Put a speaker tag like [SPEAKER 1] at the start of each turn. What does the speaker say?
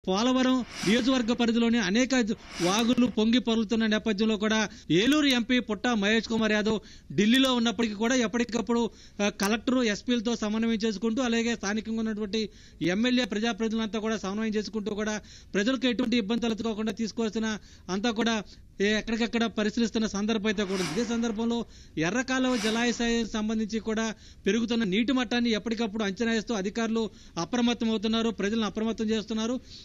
[SPEAKER 1] పోలవరం నియోజకవర్గ పరిధిలోని అనేక వాగులు పొంగి పొర్లుతున్న నేపథ్యంలో కూడా ఏలూరు ఎంపీ పుట్టా మహేష్ కుమార్ యాదవ్ ఢిల్లీలో ఉన్నప్పటికీ కూడా ఎప్పటికప్పుడు కలెక్టర్ ఎస్పీలతో సమన్వయం చేసుకుంటూ అలాగే స్థానికంగా ఉన్నటువంటి ఎమ్మెల్యే ప్రజాప్రతినిధులంతా కూడా సమన్వయం చేసుకుంటూ కూడా ప్రజలకు ఎటువంటి ఇబ్బంది తలెత్తుకోకుండా తీసుకోవాల్సిన అంతా కూడా ఎక్కడికక్కడ పరిశీలిస్తున్న సందర్భం అయితే కూడా ఇదే సందర్భంలో ఎర్రకాలువ జలాశయానికి సంబంధించి కూడా పెరుగుతున్న నీటి మట్టాన్ని ఎప్పటికప్పుడు అంచనా వేస్తూ అధికారులు అప్రమత్తం అవుతున్నారు, ప్రజలను అప్రమత్తం చేస్తున్నారు.